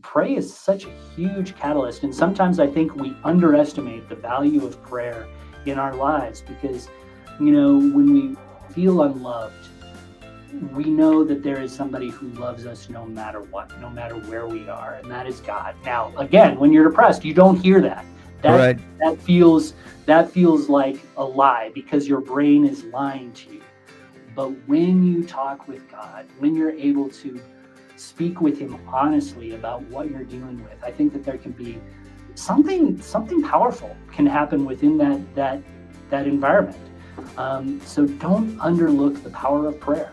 pray is such a huge catalyst. And sometimes I think we underestimate the value of prayer in our lives because, when we feel unloved, we know that there is somebody who loves us no matter what, no matter where we are, and that is God. Now, again, when you're depressed, you don't hear that. That Right. that feels like a lie because your brain is lying to you. But when you talk with God, when you're able to speak with Him honestly about what you're dealing with, I think that there can be something powerful can happen within that environment. So don't underlook the power of prayer.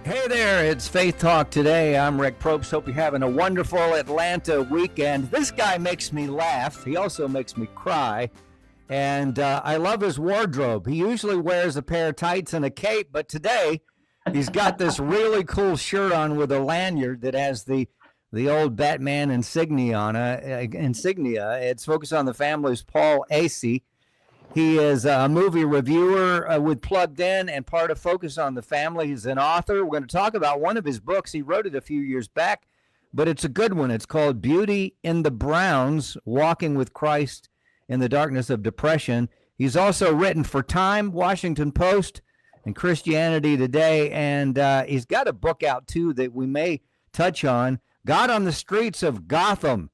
Hey there, it's Faith Talk Today. I'm Rick Probst. Hope you're having a wonderful Atlanta weekend. This guy makes me laugh. He also makes me cry. And I love his wardrobe. He usually wears a pair of tights and a cape, but today he's got this really cool shirt on with a lanyard that has the old Batman insignia on it. It's focused on the family's Paul Asay. He is a movie reviewer with Plugged In and part of Focus on the Family. He's an author. We're going to talk about one of his books. He wrote it a few years back, but it's a good one. It's called Beauty in the Browns, Walking with Christ in the Darkness of Depression. He's also written for Time, Washington Post, and Christianity Today. And he's got a book out, too, that we may touch on, God on the Streets of Gotham.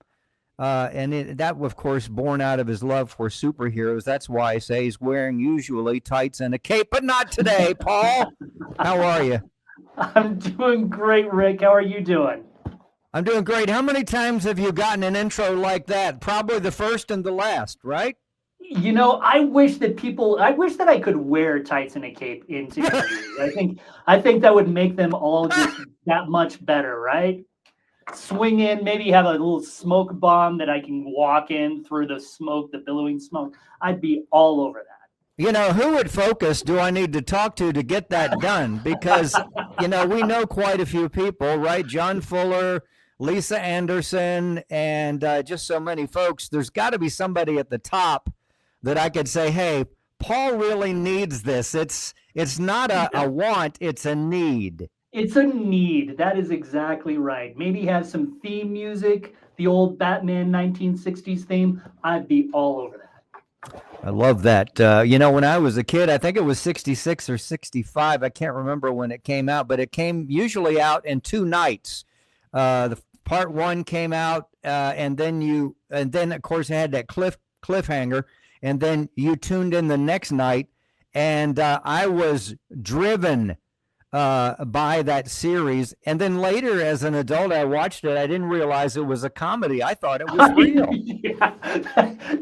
That, of course, born out of his love for superheroes. That's why I say he's wearing usually tights and a cape, but not today. Paul, how are you? I'm doing great, Rick. How are you doing? I'm doing great. How many times have you gotten an intro like that? Probably the first and the last, right? I wish that I could wear tights and a cape into interviews. I think that would make them all just that much better, right? Swing in, maybe have a little smoke bomb that I can walk in through the smoke, the billowing smoke. I'd be all over that. Who at Focus do I need to talk to get that done? Because, we know quite a few people, right? John Fuller, Lisa Anderson, and just so many folks. There's got to be somebody at the top that I could say, hey, Paul really needs this. It's not a want, it's a need. It's a need. That is exactly right. Maybe have some theme music, the old Batman 1960s theme. I'd be all over that. I love that. When I was a kid, I think it was 66 or 65. I can't remember when it came out, but it came usually out in two nights. The part one came out, and then of course it had that cliffhanger, and then you tuned in the next night, and I was driven by that series. And then later, as an adult, I watched it. I didn't realize it was a comedy. I thought it was real. Yeah,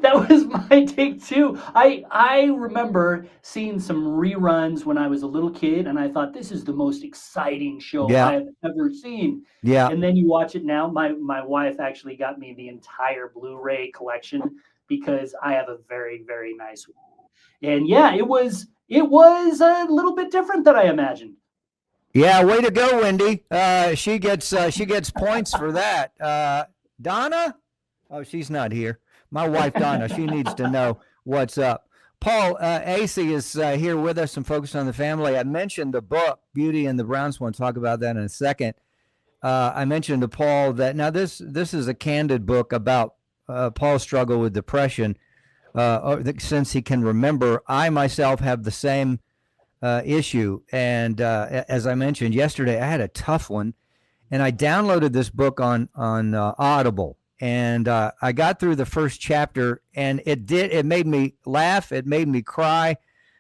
that was my take too. I remember seeing some reruns when I was a little kid, and I thought this is the most exciting show I have ever seen. Yeah. And then you watch it now. My wife actually got me the entire Blu-ray collection because I have a very, very nice one. And yeah, it was a little bit different than I imagined. Yeah, way to go, Wendy. She gets points for that. Donna? Oh, she's not here. My wife, Donna, she needs to know what's up. Paul Asay is here with us and Focus on the Family. I mentioned the book, Beauty in the Browns. I want to talk about that in a second. I mentioned to Paul that now this is a candid book about Paul's struggle with depression. Since he can remember, I myself have the same issue. And as I mentioned yesterday, I had a tough one, and I downloaded this book on Audible, and I got through the first chapter, and it made me laugh, it made me cry,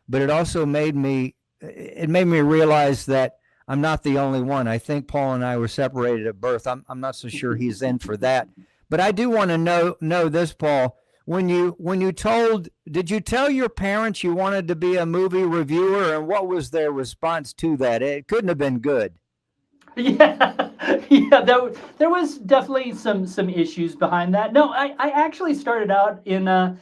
but it also made me realize that I'm not the only one. I think Paul and I were separated at birth. I'm not so sure he's in for that, but I do want to know this, Paul. Did you tell your parents you wanted to be a movie reviewer, and what was their response to that? It couldn't have been good. Yeah. There was definitely some issues behind that. No, I actually started out in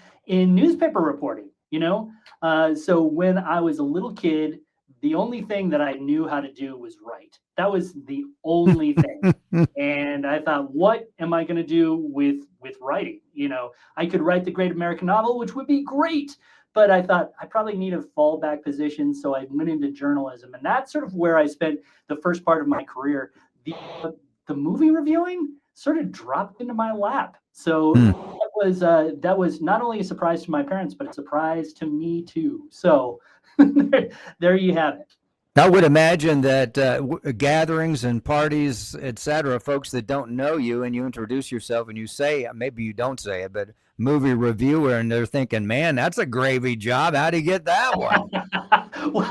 newspaper reporting. So when I was a little kid, the only thing that I knew how to do was write. That was the only thing. And I thought, what am I going to do with writing? I could write the great American novel, which would be great. But I thought I probably need a fallback position. So I went into journalism. And that's sort of where I spent the first part of my career. the the movie reviewing sort of dropped into my lap. So Hmm. that was not only a surprise to my parents, but a surprise to me too. So there you have it. I would imagine that gatherings and parties, etc., folks that don't know you and you introduce yourself and you say, maybe you don't say it, but movie reviewer, and they're thinking, man, that's a gravy job. How'd he get that one? Well,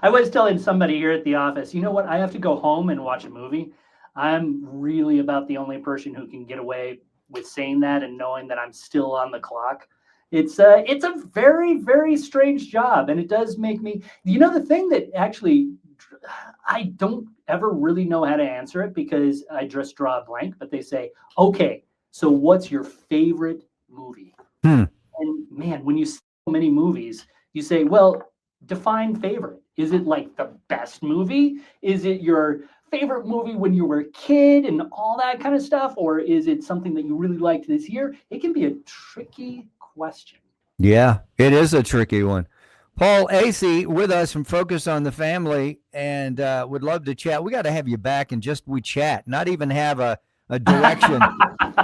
I was telling somebody here at the office, you know what? I have to go home and watch a movie. I'm really about the only person who can get away with saying that and knowing that I'm still on the clock. It's a very, very strange job, and it does make me, the thing that actually I don't ever really know how to answer it because I just draw a blank, but they say, okay, so what's your favorite movie? Hmm. And man, when you see so many movies, you say, well, define favorite. Is it like the best movie? Is it your favorite movie when you were a kid and all that kind of stuff? Or is it something that you really liked this year? It can be a tricky question. Yeah, it is a tricky one. Paul Asay with us from Focus on the Family, and would love to chat. We got to have you back and just we chat, not even have a direction.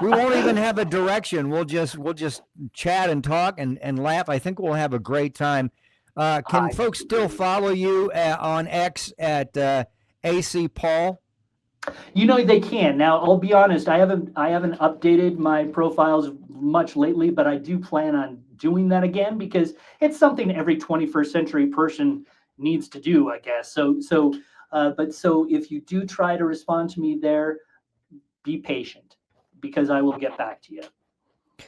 We won't even have a direction. We'll just chat and talk and laugh. I think we'll have a great time. Can folks still follow you on X at AC Paul? They can. Now, I'll be honest, I haven't updated my profiles much lately, but I do plan on doing that again because it's something every 21st century person needs to do, I guess. So if you do try to respond to me there, be patient because I will get back to you.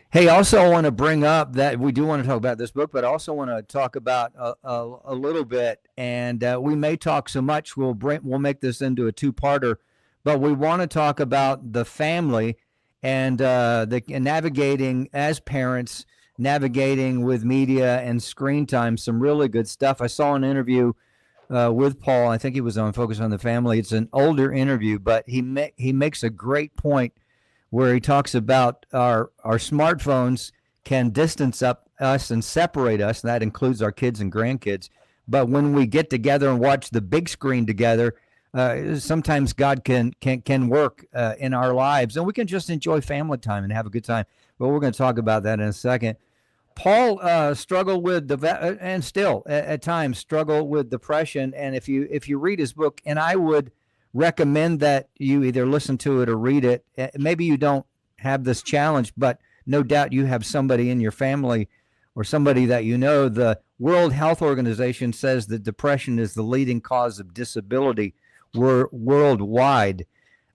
Hey, also I want to bring up that we do want to talk about this book, but I also want to talk about a little bit, and we may talk so much we'll make this into a two-parter, but we want to talk about the family and the navigating as parents, navigating with media and screen time. Some really good stuff. I saw an interview with Paul. I think he was on Focus on the Family. It's an older interview, but he makes a great point where he talks about our smartphones can distance us and separate us, and that includes our kids and grandkids. But when we get together and watch the big screen together, sometimes God can work in our lives, and we can just enjoy family time and have a good time. But we're going to talk about that in a second. Paul struggled with and still at times struggle with depression. And if you read his book, and I would recommend that you either listen to it or read it. Maybe you don't have this challenge, but no doubt you have somebody in your family or somebody that you know. The World Health Organization says that depression is the leading cause of disability worldwide.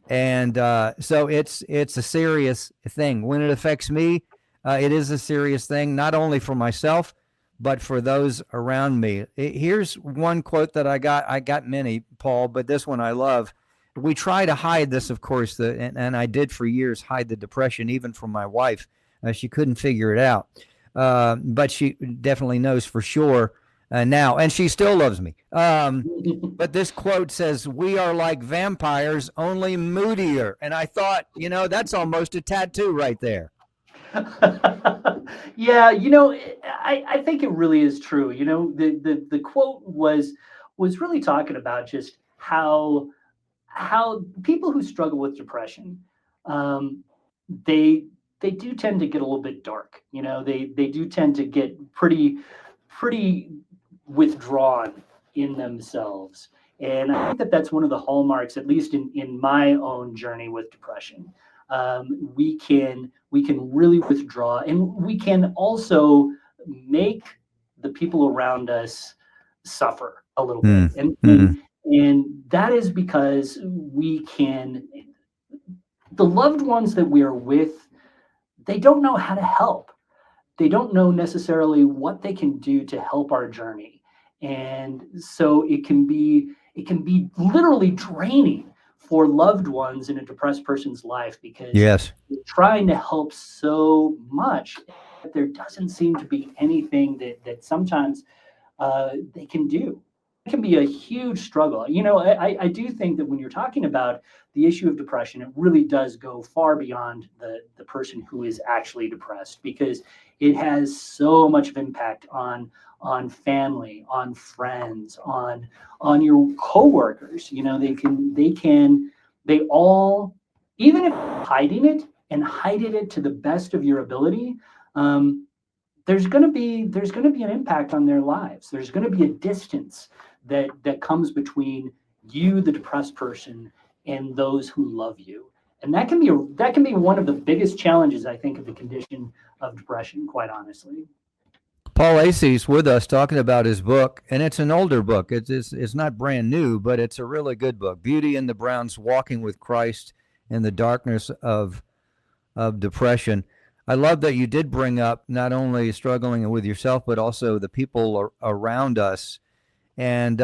And so it's a serious thing. When it affects me, it is a serious thing, not only for myself, but for those around me. Here's one quote that I got many, Paul, but this one I love. We try to hide this, of course, and I did for years hide the depression, even from my wife. She couldn't figure it out, but she definitely knows for sure now, and she still loves me. But this quote says, "We are like vampires, only moodier." And I thought, that's almost a tattoo right there. Yeah, I think it really is true. The quote was really talking about just how people who struggle with depression, they do tend to get a little bit dark. They do tend to get pretty withdrawn in themselves. And I think that that's one of the hallmarks, at least in my own journey with depression. We can really withdraw, and we can also make the people around us suffer a little bit. And that is because the loved ones that we are with, they don't know how to help. They don't know necessarily what they can do to help our journey. And so it can be literally draining for loved ones in a depressed person's life because yes, they're trying to help so much that there doesn't seem to be anything that sometimes they can do. It can be a huge struggle. I do think that when you're talking about the issue of depression, it really does go far beyond the person who is actually depressed, because it has so much of impact on family, on friends, on your coworkers. They can They all, even if hiding it and hiding it to the best of your ability, there's going to be an impact on their lives. There's going to be a distance that comes between you, the depressed person, and those who love you. And that can be one of the biggest challenges, I think, of the condition of depression, quite honestly. Paul Asay's with us talking about his book, and it's an older book. It's not brand new, but it's a really good book. Beauty and the Browns, Walking with Christ in the Darkness of Depression. I love that you did bring up not only struggling with yourself, but also the people around us. And,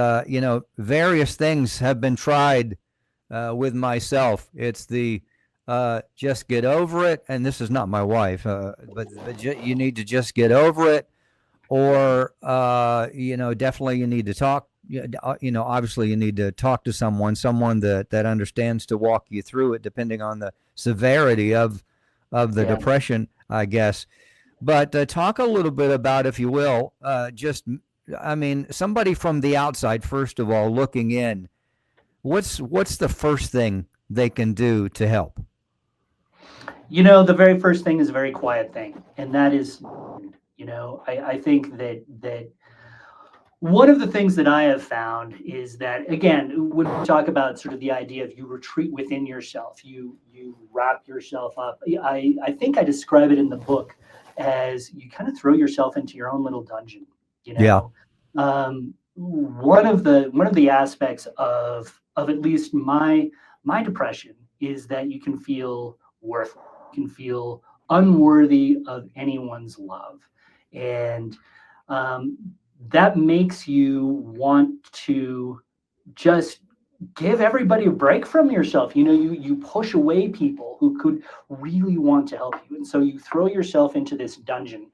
various things have been tried with myself. It's the just get over it. And this is not my wife, but you need to just get over it. Or, definitely you need to talk. Obviously you need to talk to someone that understands to walk you through it, depending on the severity of the depression, I guess. But talk a little bit about, if you will, somebody from the outside, first of all, looking in, what's the first thing they can do to help? The very first thing is a very quiet thing, and that is, I think that one of the things that I have found is that, again, when we talk about sort of the idea of you retreat within yourself, you wrap yourself up. I think I describe it in the book as you kind of throw yourself into your own little dungeon. Yeah. One of the aspects of at least my depression is that you can feel worthless, you can feel unworthy of anyone's love, and that makes you want to just give everybody a break from yourself. You push away people who could really want to help you, and so you throw yourself into this dungeon.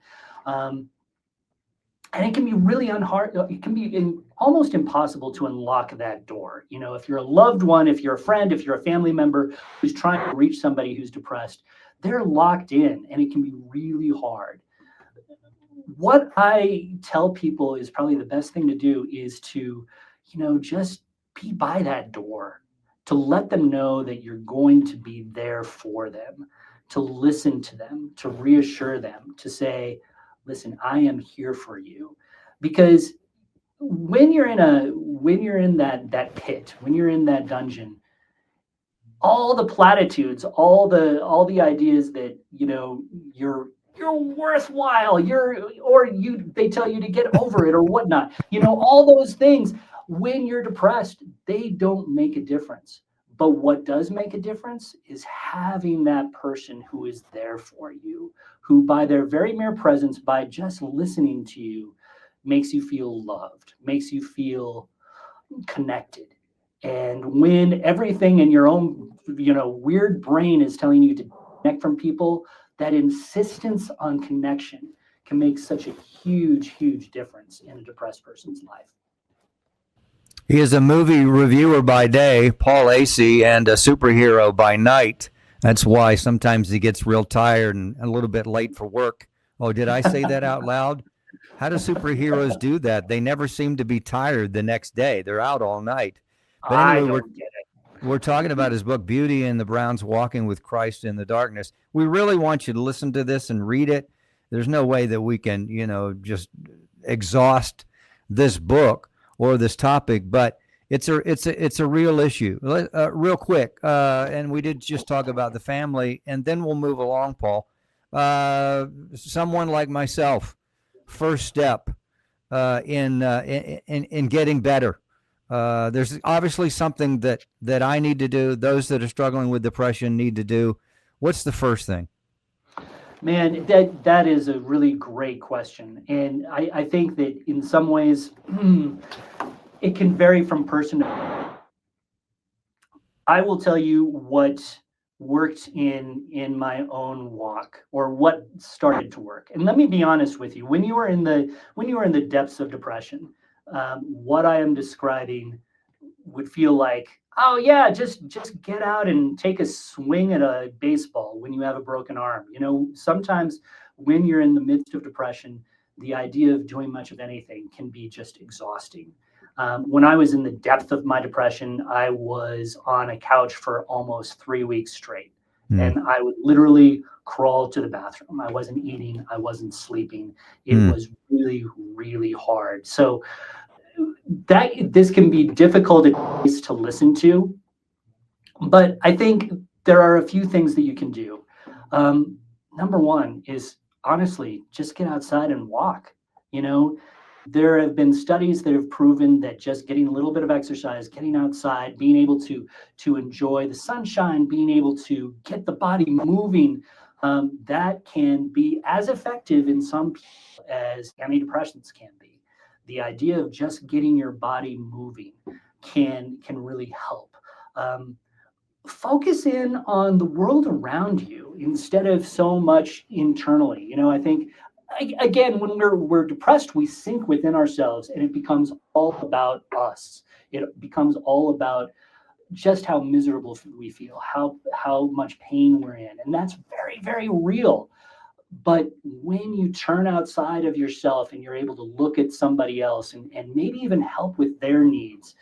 And it can be really it can be almost impossible to unlock that door. If you're a loved one, if you're a friend, if you're a family member who's trying to reach somebody who's depressed, they're locked in, and it can be really hard. What I tell people is probably the best thing to do is to, just be by that door, to let them know that you're going to be there for them, to listen to them, to reassure them, to say, listen, I am here for you. Because when you're in that pit, when you're in that dungeon, all the platitudes, all the ideas that, you're worthwhile, they tell you to get over it or whatnot, all those things, when you're depressed, they don't make a difference. But what does make a difference is having that person who is there for you, who by their very mere presence, by just listening to you, makes you feel loved, makes you feel connected. And when everything in your own, weird brain is telling you to connect from people, that insistence on connection can make such a huge, huge difference in a depressed person's life. He is a movie reviewer by day, Paul Asay, and a superhero by night. That's why sometimes he gets real tired and a little bit late for work. Oh, did I say that out loud? How do superheroes do that? They never seem to be tired the next day. They're out all night. But anyway, we're talking about his book, Beauty and the Browns, Walking with Christ in the Darkness. We really want you to listen to this and read it. There's no way that we can, just exhaust this book or this topic, but it's a real issue. Real quick, and we did just talk about the family, and then we'll move along, Paul. Someone like myself, first step in getting better. There's obviously something that I need to do. Those that are struggling with depression need to do. What's the first thing? Man, that is a really great question. And I think that in some ways, it can vary from person to person. I will tell you what worked in my own walk, or what started to work. And let me be honest with you. When you are in the depths of depression, what I am describing would feel like, oh yeah, just get out and take a swing at a baseball when you have a broken arm. Sometimes when you're in the midst of depression, the idea of doing much of anything can be just exhausting. When I was in the depth of my depression, I was on a couch for almost 3 weeks straight. And I would literally crawl to the bathroom. I wasn't eating. I wasn't sleeping. It was really, really hard. So this can be difficult at least to listen to. But I think there are a few things that you can do. Number one is honestly, just get outside and walk. There have been studies that have proven that just getting a little bit of exercise, getting outside, being able to enjoy the sunshine, being able to get the body moving, that can be as effective in some people as antidepressants can be. The idea of just getting your body moving can really help. Focus in on the world around you instead of so much internally. I think, again, when we're depressed, we sink within ourselves and it becomes all about us. It becomes all about just how miserable we feel, how much pain we're in. And that's very, very real. But when you turn outside of yourself and you're able to look at somebody else and maybe even help with their needs,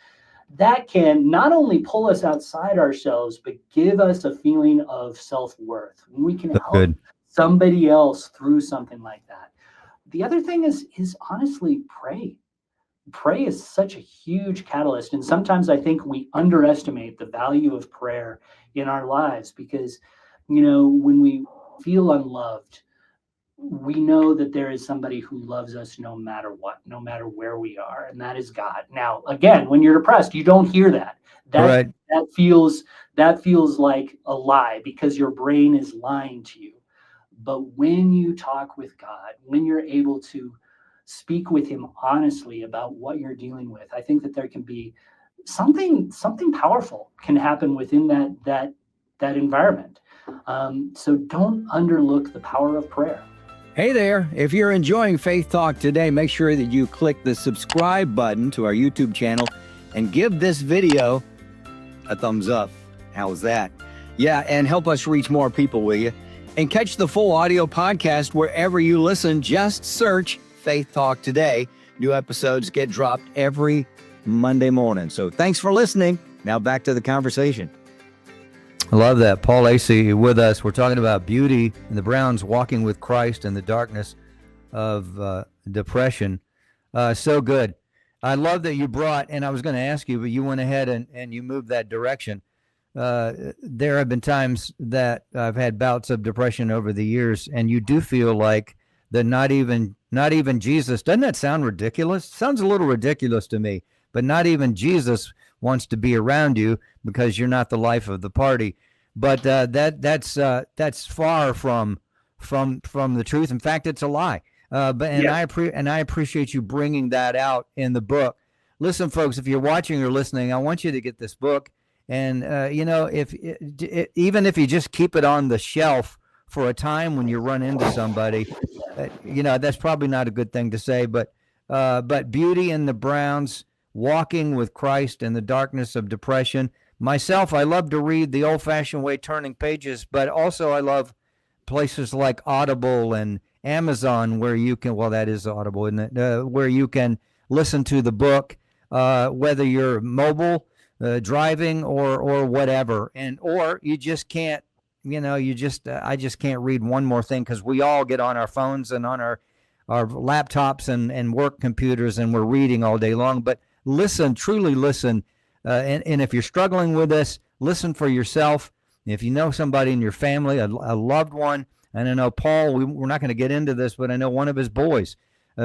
that can not only pull us outside ourselves, but give us a feeling of self-worth. When we can help somebody else through something like that. The other thing is honestly pray. Pray is such a huge catalyst. And sometimes I think we underestimate the value of prayer in our lives because, when we feel unloved, we know that there is somebody who loves us no matter what, no matter where we are, and that is God. Now, again, when you're depressed, you don't hear that. That feels like a lie because your brain is lying to you. But when you talk with God, when you're able to speak with him honestly about what you're dealing with, I think that there can be something powerful can happen within that environment. So don't underlook the power of prayer. Hey there, if you're enjoying Faith Talk Today, make sure that you click the subscribe button to our YouTube channel and give this video a thumbs up. How's that? Yeah, and help us reach more people, will you? And catch the full audio podcast wherever you listen. Just search Faith Talk Today. New episodes get dropped every Monday morning. So thanks for listening. Now back to the conversation. I love that. Paul Asay with us. We're talking about Beauty and the Browns walking with Christ in the darkness of depression. So good. I love that you brought, and I was going to ask you, but you went ahead and you moved that direction. There have been times that I've had bouts of depression over the years, and you do feel like that not even Jesus, doesn't that sound ridiculous? Sounds a little ridiculous to me, but not even Jesus wants to be around you because you're not the life of the party. But that's far from the truth. In fact, it's a lie. I appreciate you bringing that out in the book. Listen, folks, if you're watching or listening, I want you to get this book. And even if you just keep it on the shelf for a time when you run into somebody, that's probably not a good thing to say. But Beauty and the Browns, Walking with Christ in the Darkness of Depression. Myself, I love to read the old-fashioned way, turning pages, but also I love places like Audible and Amazon where you can, well, that is Audible, isn't it? Where you can listen to the book, whether you're mobile, driving or whatever, or you just can't, I just can't read one more thing because we all get on our phones and on our laptops and work computers and we're reading all day long. But listen, truly listen. And if you're struggling with this, listen for yourself. If you know somebody in your family, a loved one, and I know Paul, we're not going to get into this, but I know one of his boys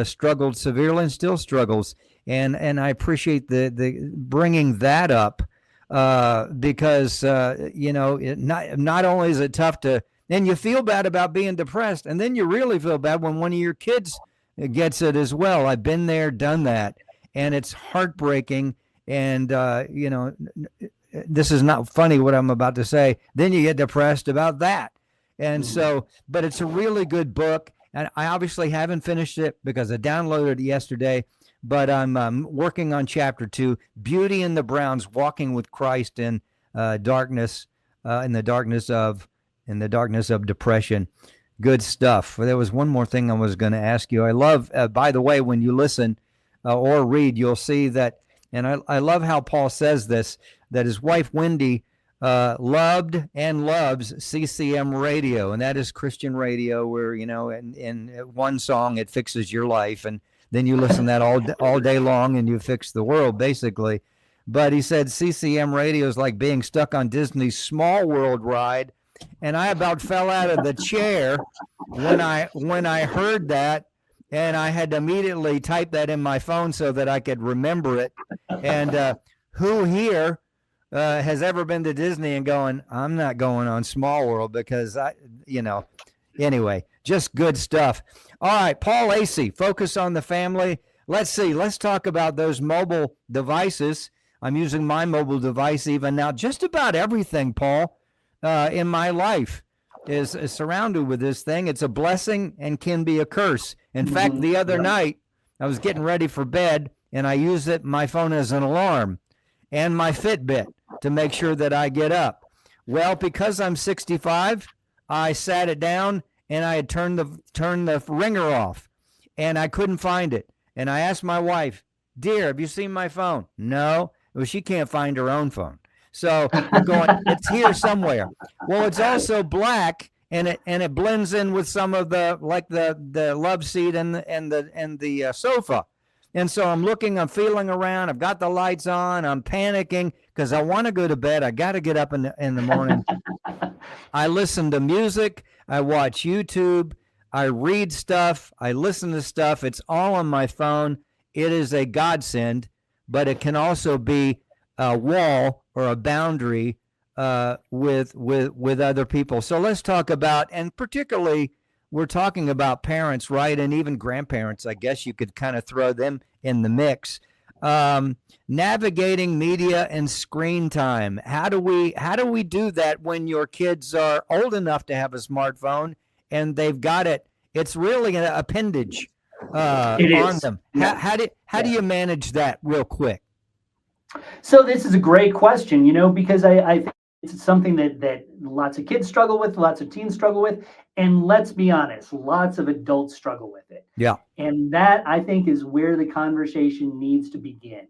struggled severely and still struggles. And I appreciate the bringing that up because, not only is it tough to, and you feel bad about being depressed, and then you really feel bad when one of your kids gets it as well. I've been there, done that, and it's heartbreaking. And, this is not funny what I'm about to say. Then you get depressed about that. And so, but it's a really good book. And I obviously haven't finished it because I downloaded it yesterday, but I'm working on chapter 2, Beauty and the Browns, Walking with Christ in darkness, in the darkness of depression. Good stuff. There was one more thing I was going to ask you. I love, by the way, when you listen or read, you'll see that And I love how Paul says this, that his wife, Wendy, loved and loves CCM radio. And that is Christian radio where, in one song, it fixes your life. And then you listen to that all day long and you fix the world, basically. But he said CCM radio is like being stuck on Disney's Small World ride. And I about fell out of the chair when I heard that. And I had to immediately type that in my phone so that I could remember it. And who here has ever been to Disney and going, I'm not going on Small World because anyway, just good stuff. All right, Paul Asay, focus on the family. Let's talk about those mobile devices. I'm using my mobile device even now. Just about everything, Paul, in my life is surrounded with this thing. It's a blessing and can be a curse. In fact, the other night, I was getting ready for bed, and I used my phone as an alarm and my Fitbit to make sure that I get up. Well, because I'm 65, I sat it down, and I had turned the ringer off, and I couldn't find it. And I asked my wife, dear, have you seen my phone? No. Well, she can't find her own phone. So I'm going, it's here somewhere. Well, it's also black, and it blends in with some of the love seat and the sofa. And so I'm feeling around. I've got the lights on. I'm panicking because I want to go to bed. I got to get up in the morning. I listen to music. I watch YouTube. I read stuff. I listen to stuff. It's all on my phone. It is a godsend, but it can also be a wall or a boundary with other people. So let's talk about, and particularly we're talking about parents, right? And even grandparents, I guess you could kind of throw them in the mix. Navigating media and screen time. How do we do that when your kids are old enough to have a smartphone and they've got it? It's really an appendage on them. Yeah. How do you manage that real quick? So this is a great question, because I think it's something that lots of kids struggle with, lots of teens struggle with, and let's be honest, lots of adults struggle with it. Yeah. And that, I think, is where the conversation needs to begin,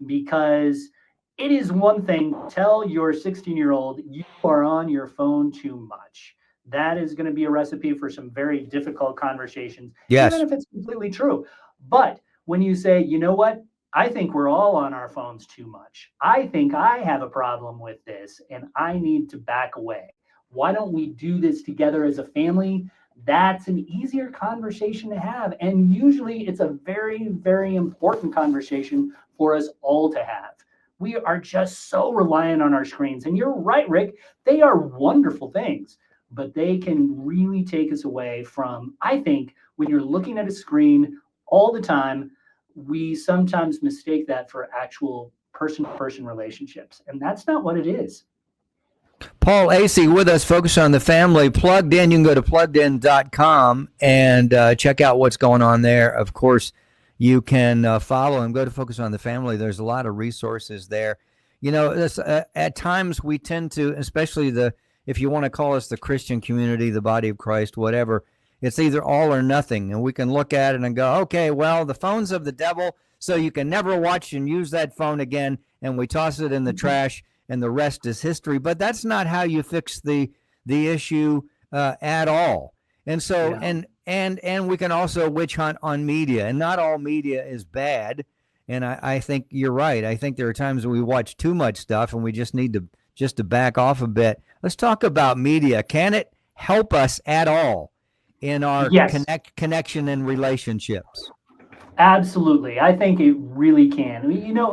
because it is one thing to tell your 16-year-old you are on your phone too much. That is going to be a recipe for some very difficult conversations, yes, even if it's completely true. But when you say, you know what, I think we're all on our phones too much. I think I have a problem with this and I need to back away. Why don't we do this together as a family? That's an easier conversation to have. And usually it's a very, very important conversation for us all to have. We are just so reliant on our screens. And you're right, Rick, they are wonderful things, but they can really take us away from, I think, when you're looking at a screen all the time, we sometimes mistake that for actual person-to-person relationships. And that's not what it is. Paul Asay with us, focus on the family. Plugged In, you can go to pluggedin.com and check out what's going on there. Of course, you can follow and go to Focus on the Family. There's a lot of resources there. At times we tend to, especially if you want to call us the Christian community, the body of Christ, whatever, it's either all or nothing. And we can look at it and go, okay, well, the phone's of the devil, so you can never watch and use that phone again. And we toss it in the trash and the rest is history. But that's not how you fix the issue at all. And so, yeah. and we can also witch hunt on media, and not all media is bad. And I think you're right. I think there are times when we watch too much stuff and we just need to back off a bit. Let's talk about media. Can it help us at all in our connection and relationships? Absolutely. I think it really can.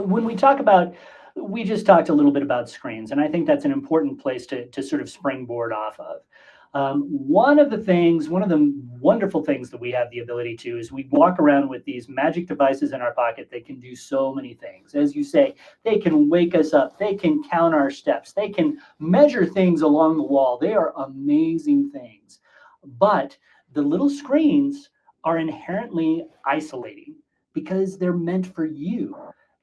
When we talk about, we just talked a little bit about screens, and I think that's an important place to sort of springboard off of. One of the wonderful things that we have the ability to is we walk around with these magic devices in our pocket that can do so many things. As you say, they can wake us up. They can count our steps. They can measure things along the wall. They are amazing things. But the little screens are inherently isolating because they're meant for you.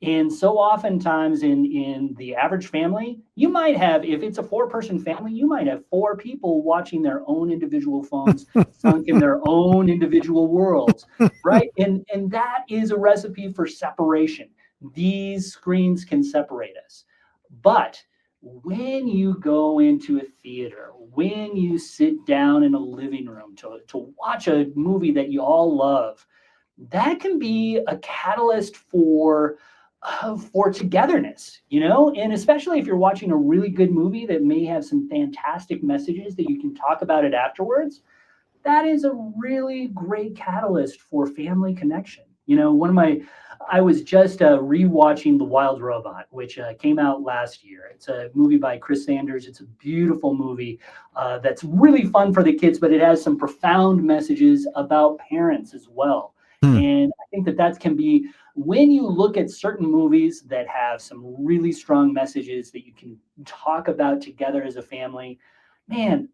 And so oftentimes in the average family, you might have, if it's a 4-person family, you might have 4 people watching their own individual phones, sunk in their own individual worlds, right? And that is a recipe for separation. these screens can separate us. But when you go into a theater, when you sit down in a living room to watch a movie that you all love, that can be a catalyst for togetherness, and especially if you're watching a really good movie that may have some fantastic messages that you can talk about it afterwards. That is a really great catalyst for family connection. I was just rewatching The Wild Robot, which came out last year. It's a movie by Chris Sanders. It's a beautiful movie that's really fun for the kids, but it has some profound messages about parents as well. And I think that can be, when you look at certain movies that have some really strong messages that you can talk about together as a family, man,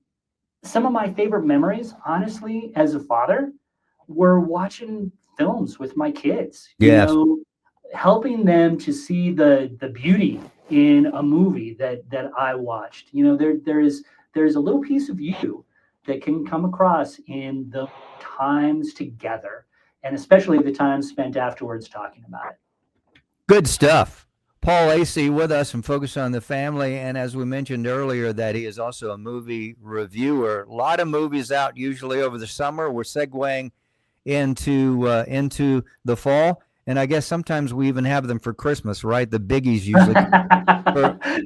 some of my favorite memories, honestly, as a father, were watching films with my kids. Yes. Helping them to see the beauty in a movie that I watched. There's a little piece of you that can come across in the times together, and especially the time spent afterwards talking about it. Good stuff. Paul Asay with us from Focus on the Family, and as we mentioned earlier, that he is also a movie reviewer. A lot of movies out usually over the summer. We're segueing into the fall, and I guess sometimes we even have them for Christmas, right? The biggies usually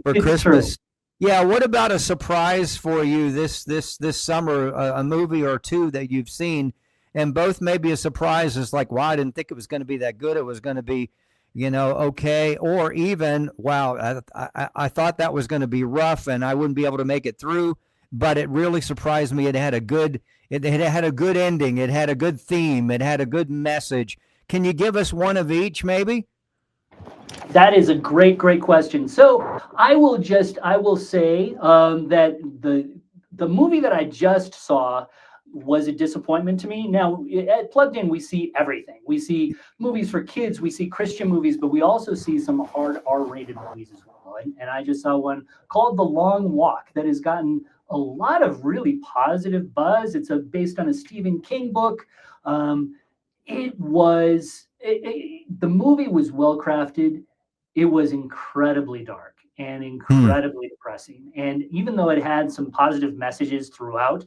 for Christmas. True. Yeah. What about a surprise for you this summer? A movie or two that you've seen, and both maybe a surprise is like, wow, I didn't think it was going to be that good. It was going to be, okay, or even, wow, I thought that was going to be rough and I wouldn't be able to make it through, but it really surprised me. It had a good ending. It had a good theme. It had a good message. Can you give us one of each, maybe? That is a great question. So I will say that the movie that I just saw was a disappointment to me. Now, at Plugged In, we see everything. We see movies for kids, we see Christian movies, but we also see some hard R-rated movies as well. And I just saw one called The Long Walk that has gotten a lot of really positive buzz. It's based on a Stephen King book. The movie was well crafted. It was incredibly dark and incredibly depressing. And even though it had some positive messages throughout,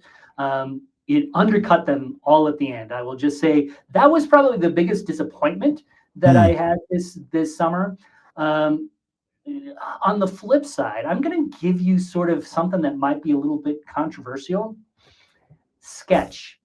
it undercut them all at the end. I will just say that was probably the biggest disappointment that I had this summer. On the flip side, I'm going to give you sort of something that might be a little bit controversial. Sketch.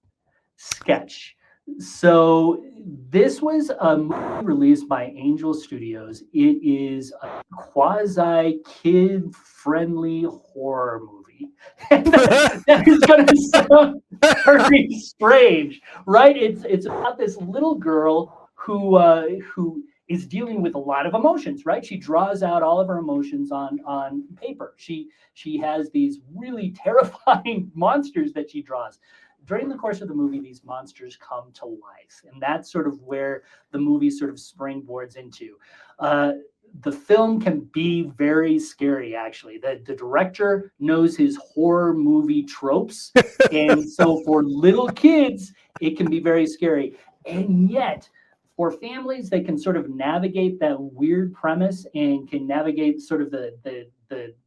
So this was a movie released by Angel Studios. It is a quasi kid-friendly horror movie. That is going to sound very strange, right? It's about this little girl who is dealing with a lot of emotions, right? She draws out all of her emotions on paper. She has these really terrifying monsters that she draws. During the course of the movie, these monsters come to life, and that's sort of where the movie sort of springboards into. The film can be very scary, actually. The director knows his horror movie tropes, and so for little kids, it can be very scary. And yet, for families that can sort of navigate that weird premise and can navigate sort of the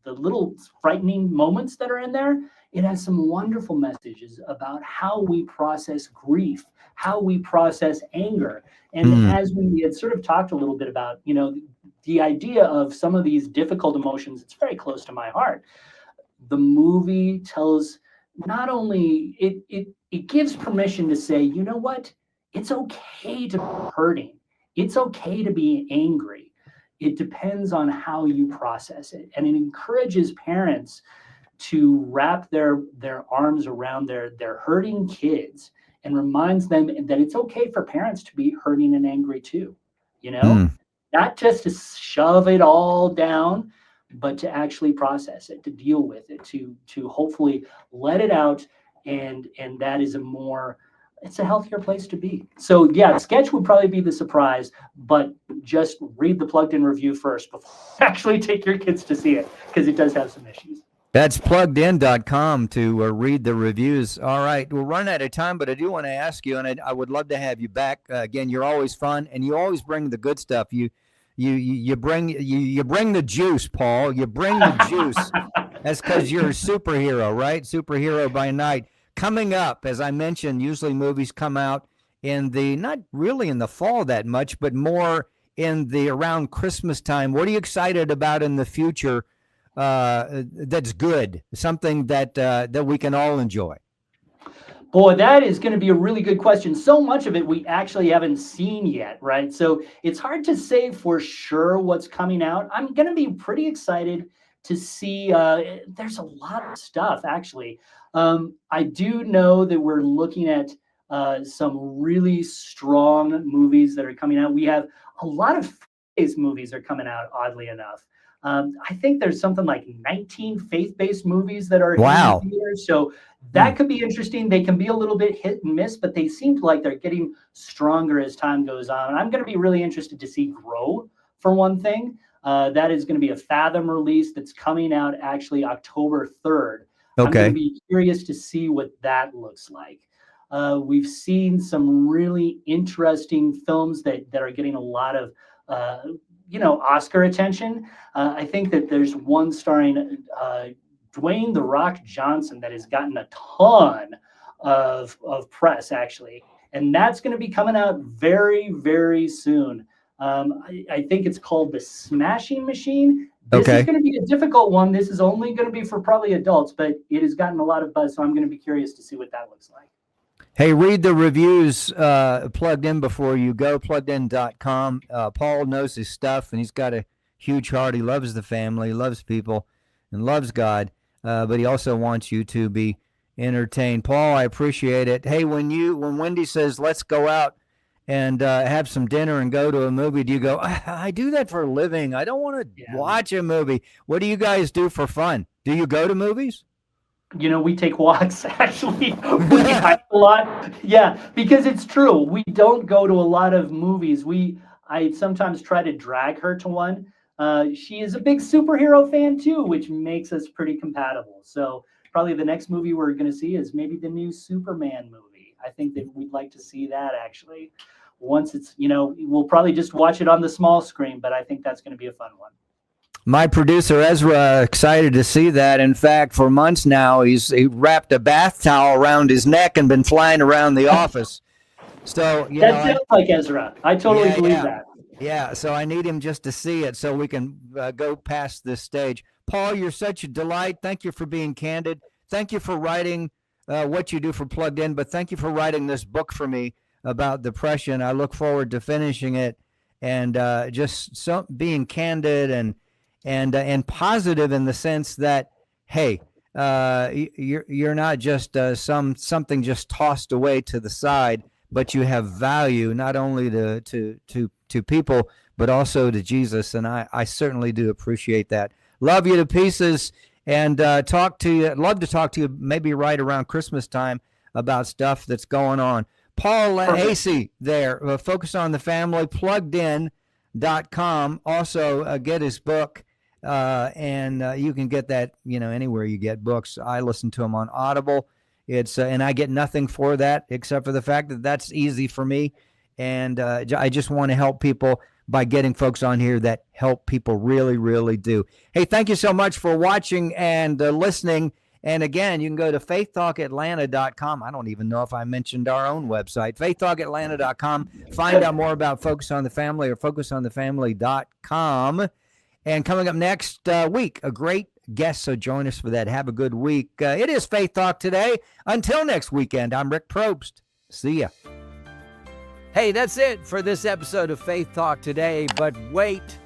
little frightening moments that are in there, it has some wonderful messages about how we process grief, how we process anger. And as we had sort of talked a little bit about, the idea of some of these difficult emotions, it's very close to my heart. The movie tells, not only, it gives permission to say, you know what? It's okay to be hurting. It's okay to be angry. It depends on how you process it. And it encourages parents to wrap their arms around their hurting kids and reminds them that it's okay for parents to be hurting and angry too, not just to shove it all down, but to actually process it, to deal with it, to hopefully let it out. And that is it's a healthier place to be. So yeah, Sketch would probably be the surprise, but just read the Plugged In review first before you actually take your kids to see it, because it does have some issues. That's pluggedin.com to read the reviews. All right, we're running out of time, but I do want to ask you, and I would love to have you back. Again, you're always fun, and you always bring the good stuff. You bring the juice, Paul. You bring the juice. That's because you're a superhero, right? Superhero by night. Coming up, as I mentioned, usually movies come out not really in the fall that much, but more in the around Christmas time. What are you excited about in the future that's good? Something that we can all enjoy? Boy, that is going to be a really good question. So much of it we actually haven't seen yet, right? So it's hard to say for sure what's coming out. I'm going to be pretty excited to see. There's a lot of stuff, actually. I do know that we're looking at some really strong movies that are coming out. We have a lot of faith-based movies are coming out, oddly enough. I think there's something like 19 faith-based movies that are in the theaters. So that could be interesting. They can be a little bit hit and miss, but they seem like they're getting stronger as time goes on. I'm going to be really interested to see Grow, for one thing. That is going to be a Fathom release that's coming out actually October 3rd. I'm going to be curious to see what that looks like. We've seen some really interesting films that are getting a lot of Oscar attention. I think that there's one starring Dwayne "The Rock" Johnson that has gotten a ton of press, actually. And that's going to be coming out very, very soon. I think it's called The Smashing Machine. This is going to be a difficult one. This is only going to be for probably adults, but it has gotten a lot of buzz, so I'm going to be curious to see what that looks like. Hey, read the reviews plugged in before you go, pluggedin.com. Paul knows his stuff, and he's got a huge heart. He loves the family, loves people, and loves God, but he also wants you to be entertained. Paul, I appreciate it. Hey, when Wendy says, let's go out and have some dinner and go to a movie, do you go, I do that for a living. I don't want to watch a movie. What do you guys do for fun? Do you go to movies? We take walks, actually. We hike a lot. Yeah, because it's true. We don't go to a lot of movies. I sometimes try to drag her to one. She is a big superhero fan too, which makes us pretty compatible. So probably the next movie we're going to see is maybe the new Superman movie. I think that we'd like to see that, actually. Once it's, we'll probably just watch it on the small screen, but I think that's going to be a fun one. My producer, Ezra, excited to see that. In fact, for months now, he wrapped a bath towel around his neck and been flying around the office. So that sounds like Ezra. I totally believe that. Yeah, so I need him just to see it so we can go past this stage. Paul, you're such a delight. Thank you for being candid. Thank you for writing what you do for Plugged In, but thank you for writing this book for me about depression. I look forward to finishing it and just being candid and positive in the sense that, hey, you're not just something just tossed away to the side, but you have value not only to people but also to Jesus, and I certainly do appreciate that. Love you to pieces, and talk to you. Love to talk to you maybe right around Christmas time about stuff that's going on. Paul Asay there, Focus on the Family, pluggedin.com. Also get his book. And you can get that, anywhere you get books. I listen to them on Audible. It's and I get nothing for that except for the fact that that's easy for me. And I just want to help people by getting folks on here that help people really, really do. Hey, thank you so much for watching and listening. And again, you can go to FaithTalkAtlanta.com. I don't even know if I mentioned our own website, FaithTalkAtlanta.com. Find out more about Focus on the Family or FocusOnTheFamily.com. And coming up next week, a great guest, so join us for that. Have a good week. It is Faith Talk Today. Until next weekend, I'm Rick Probst. See ya. Hey, that's it for this episode of Faith Talk Today. But wait,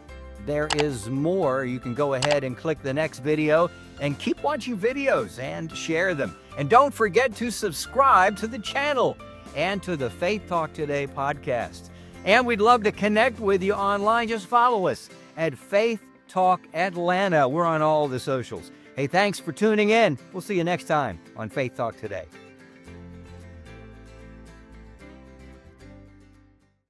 there is more. You can go ahead and click the next video and keep watching videos and share them. And don't forget to subscribe to the channel and to the Faith Talk Today podcast. And we'd love to connect with you online. Just follow us at Faith Talk Atlanta. We're on all the socials. Hey, thanks for tuning in. We'll see you next time on Faith Talk Today.